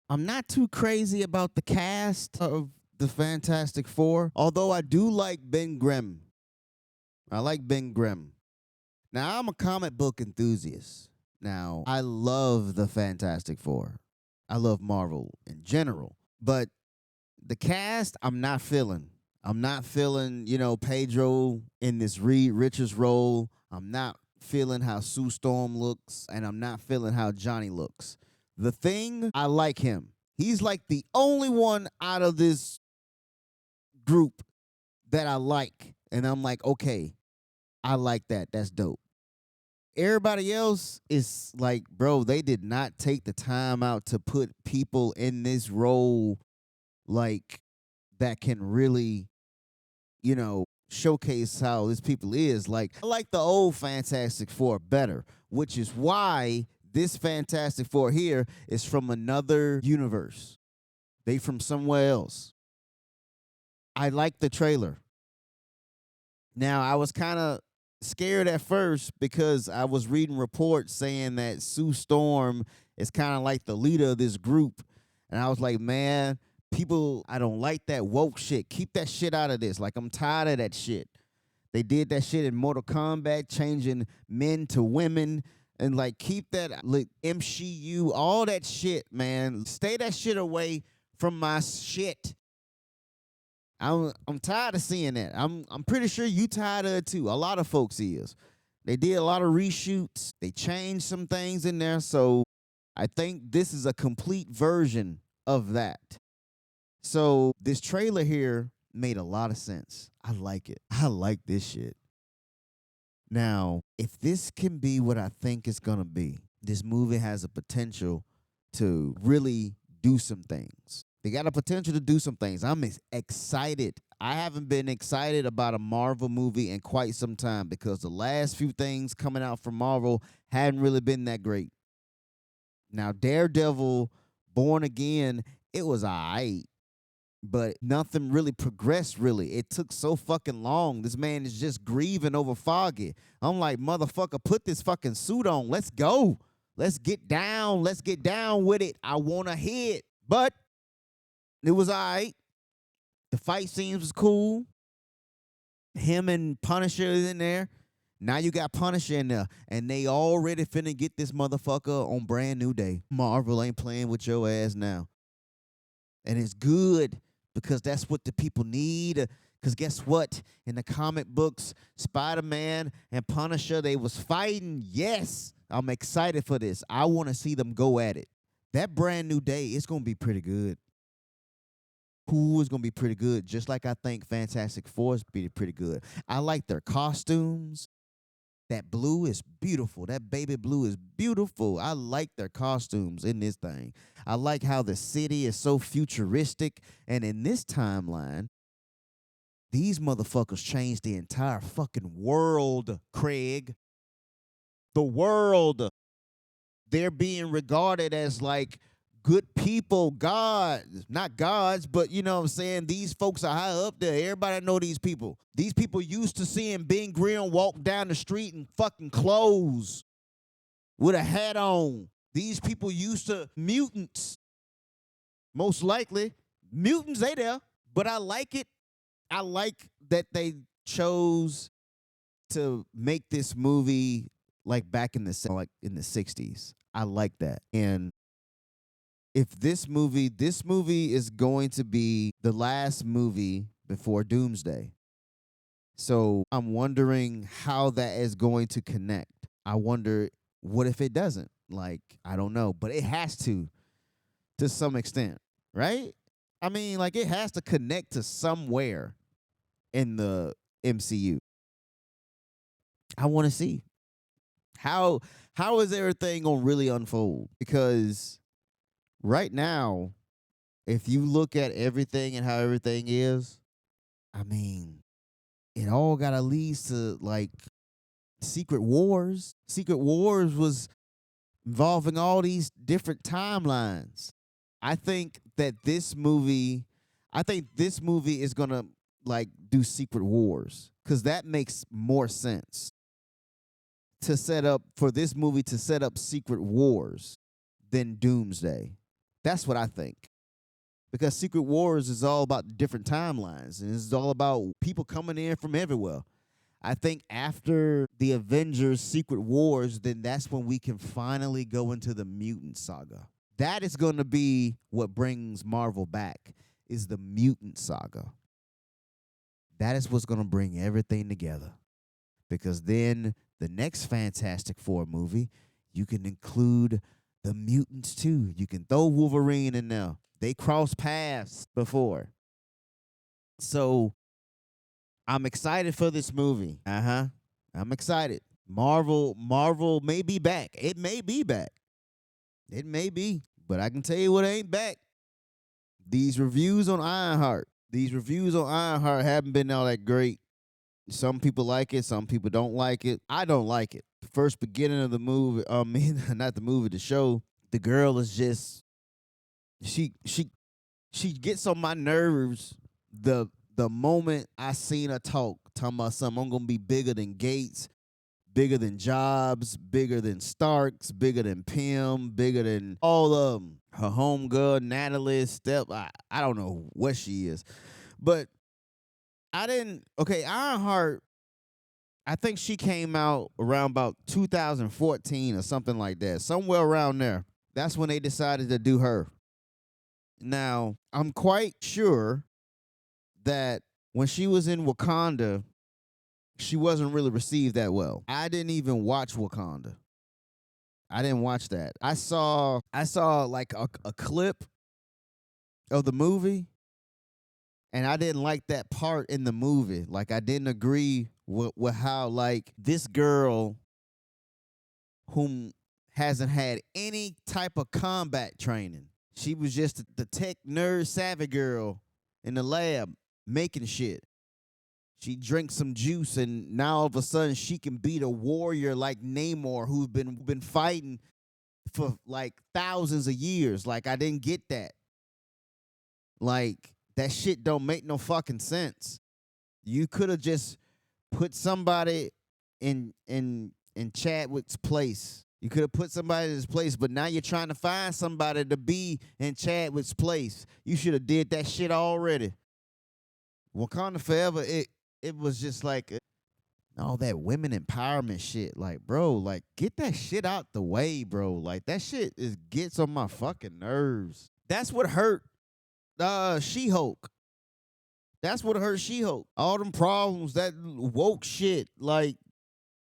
I'm not too crazy about the cast of the Fantastic Four, although I do like Ben Grimm. I like Ben Grimm. Now, I'm a comic book enthusiast. Now, I love the Fantastic Four. I love Marvel in general. But the cast, I'm not feeling. I'm not feeling, Pedro in this Reed Richards role. I'm not feeling how Sue Storm looks, and I'm not feeling how Johnny looks. The Thing, I like him. He's like the only one out of this group that I like. And I'm like, okay, I like that. That's dope. Everybody else is like, bro, they did not take the time out to put people in this role like that can really, showcase how this people is. Like, I like the old Fantastic Four better, which is why this Fantastic Four here is from another universe. They from somewhere else. I like the trailer. Now, I was kind of scared at first because I was reading reports saying that Sue Storm is kind of like the leader of this group. And I was like, man, people, I don't like that woke shit. Keep that shit out of this. Like, I'm tired of that shit. They did that shit in Mortal Kombat, changing men to women. And like, keep that like, MCU, all that shit, man. Stay that shit away from my shit. I'm tired of seeing that. I'm pretty sure you tired of it too. A lot of folks is. They did a lot of reshoots. They changed some things in there. So I think this is a complete version of that. So this trailer here made a lot of sense. I like it. I like this shit. Now, if this can be what I think it's gonna be, this movie has a potential to really do some things. They got a potential to do some things. I'm excited. I haven't been excited about a Marvel movie in quite some time because the last few things coming out from Marvel hadn't really been that great. Now, Daredevil, Born Again, it was alright, but nothing really progressed really. It took so fucking long. This man is just grieving over Foggy. I'm like, motherfucker, put this fucking suit on. Let's go. Let's get down. Let's get down with it. I want to hit. But it was all right. The fight scenes was cool. Him and Punisher is in there. Now you got Punisher in there, and they already finna get this motherfucker on Brand New Day. Marvel ain't playing with your ass now. And it's good because that's what the people need. Because guess what? In the comic books, Spider-Man and Punisher, they was fighting. Yes, I'm excited for this. I want to see them go at it. That Brand New Day, it's going to be pretty good. Who is going to be pretty good, just like I think Fantastic Four is pretty good. I like their costumes. That blue is beautiful. That baby blue is beautiful. I like their costumes in this thing. I like how the city is so futuristic. And in this timeline, these motherfuckers changed the entire fucking world, Craig. The world. They're being regarded as like good people, gods, not gods, but you know what I'm saying? These folks are high up there. Everybody know these people. These people used to seeing Ben Grimm walk down the street in fucking clothes with a hat on. These people used to mutants, most likely. Mutants, they there. But I like it. I like that they chose to make this movie like back in the 60s. I like that. And if this movie is going to be the last movie before Doomsday. So I'm wondering how that is going to connect. I wonder what if it doesn't? Like, I don't know, but it has to some extent, right? I mean, like it has to connect to somewhere in the MCU. I want to see how how is everything going to really unfold because right now if you look at everything and how everything is, I mean, it all got to lead to like Secret Wars. Secret Wars was involving all these different timelines. I think that this movie is going to like do Secret Wars cuz that makes more sense to set up for this movie to set up Secret Wars than Doomsday. That's what I think. Because Secret Wars is all about different timelines, and it's all about people coming in from everywhere. I think after the Avengers Secret Wars, then that's when we can finally go into the mutant saga. That is going to be what brings Marvel back, is the mutant saga. That is what's going to bring everything together. Because then the next Fantastic Four movie, you can include the mutants too. You can throw Wolverine in there. They crossed paths before. So I'm excited for this movie. I'm excited. Marvel may be back. It may be back. It may be. But I can tell you what ain't back. These reviews on Ironheart. These reviews on Ironheart haven't been all that great. Some people like it. Some people don't like it. I don't like it. The first beginning of the movie, not the movie, the show, the girl is just, she gets on my nerves the moment I seen her talking about something. I'm gonna be bigger than Gates, bigger than Jobs, bigger than Starks, bigger than Pym, bigger than all of them. Her homegirl, Natalie, I don't know what she is. But Ironheart, I think she came out around about 2014 or something like that. Somewhere around there. That's when they decided to do her. Now, I'm quite sure that when she was in Wakanda, she wasn't really received that well. I didn't even watch Wakanda. I didn't watch that. I saw like a clip of the movie, and I didn't like that part in the movie. Like, I didn't agree with how, like, this girl whom hasn't had any type of combat training. She was just the tech nerd savvy girl in the lab making shit. She drinks some juice, and now all of a sudden she can beat a warrior like Namor, who's been fighting for like thousands of years. Like, I didn't get that. Like, that shit don't make no fucking sense. You could have just put somebody in Chadwick's place. You could have put somebody in his place, but now you're trying to find somebody to be in Chadwick's place. You should have did that shit already. Wakanda Forever, it was just like all that women empowerment shit. Like, bro, like, get that shit out the way, bro. Like, that shit gets on my fucking nerves. That's what hurt She-Hulk. That's what hurt She-Hulk. All them problems, that woke shit, like,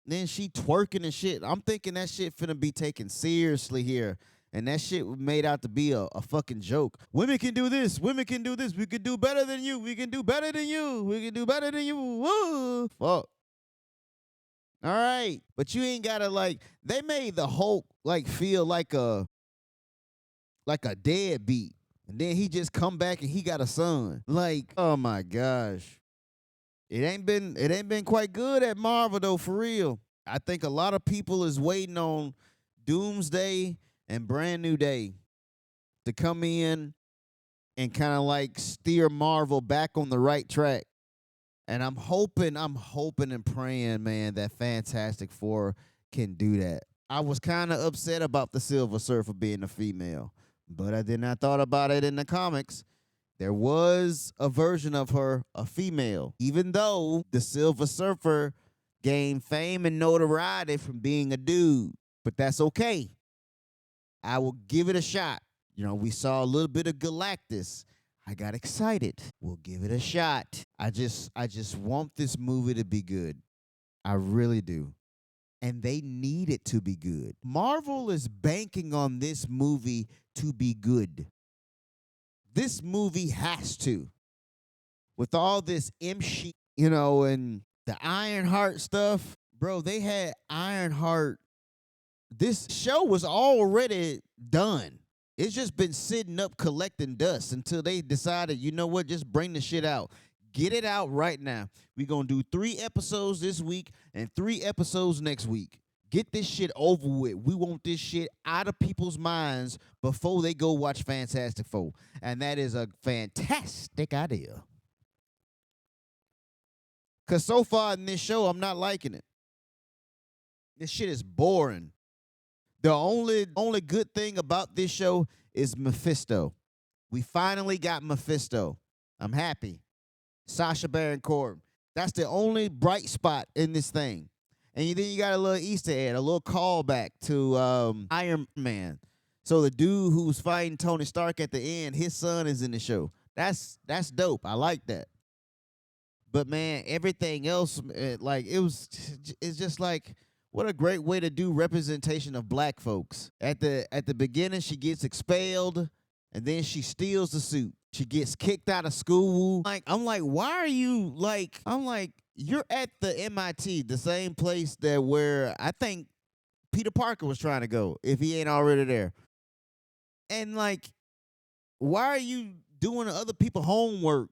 then she twerking and shit. I'm thinking that shit finna be taken seriously here. And that shit made out to be a fucking joke. Women can do this. Women can do this. We can do better than you. We can do better than you. We can do better than you. Woo. Fuck. All right. But you ain't gotta, like, they made the Hulk like feel like a deadbeat. And then he just come back and he got a son. Like, oh my gosh. It ain't been quite good at Marvel though, for real. I think a lot of people is waiting on Doomsday and Brand New Day to come in and kind of like steer Marvel back on the right track. And I'm hoping and praying, man, that Fantastic Four can do that. I was kind of upset about the Silver Surfer being a female, but I did not thought about it in the comics. There was a version of her, a female, even though the Silver Surfer gained fame and notoriety from being a dude. But that's okay. I will give it a shot. You know, we saw a little bit of Galactus. I got excited. We'll give it a shot. I just want this movie to be good. I really do. And they need it to be good. Marvel is banking on this movie to be good. This movie has to. With all this shit, you know, and the Ironheart stuff, bro, they had Ironheart. This show was already done. It's just been sitting up collecting dust until they decided, you know what, just bring the shit out. Get it out right now. We're going to do 3 episodes this week and 3 episodes next week. Get this shit over with. We want this shit out of people's minds before they go watch Fantastic Four. And that is a fantastic idea. Because so far in this show, I'm not liking it. This shit is boring. The only good thing about this show is Mephisto. We finally got Mephisto. I'm happy. Sacha Baron Corbin. That's the only bright spot in this thing. And then you got a little Easter egg, a little callback to Iron Man. So the dude who was fighting Tony Stark at the end, his son is in the show. That's dope. I like that. But man, everything else, like it's just like what a great way to do representation of black folks. At the beginning, she gets expelled, and then she steals the suit. She gets kicked out of school. Like I'm like, why are you like? I'm like, you're at the MIT, the same place that where I think Peter Parker was trying to go if he ain't already there. And like, why are you doing other people homework?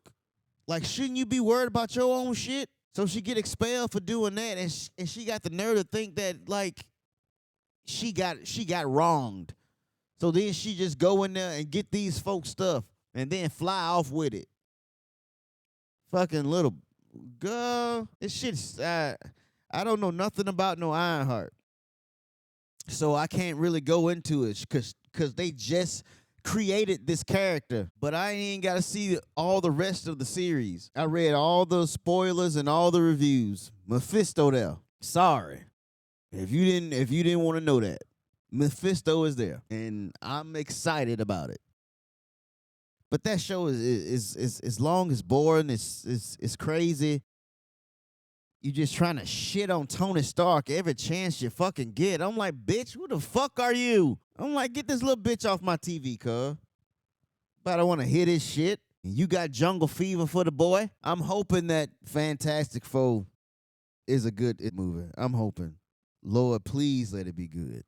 Like, shouldn't you be worried about your own shit? So she get expelled for doing that, and she got the nerve to think that like she got wronged. So then she just go in there and get these folks stuff, and then fly off with it. Fucking little girl, this shit's I don't know nothing about no Ironheart, so I can't really go into it because they just created this character, but I ain't got to see all the rest of the series. I read all the spoilers and all the reviews. Mephisto there. Sorry. If you didn't want to know that. Mephisto is there, and I'm excited about it. But that show is long, it's boring, it's crazy. You just trying to shit on Tony Stark every chance you fucking get. I'm like, bitch, who the fuck are you? I'm like, get this little bitch off my TV, cuz. But I want to hear this shit. And you got jungle fever for the boy. I'm hoping that Fantastic Four is a good movie. I'm hoping. Lord, please let it be good.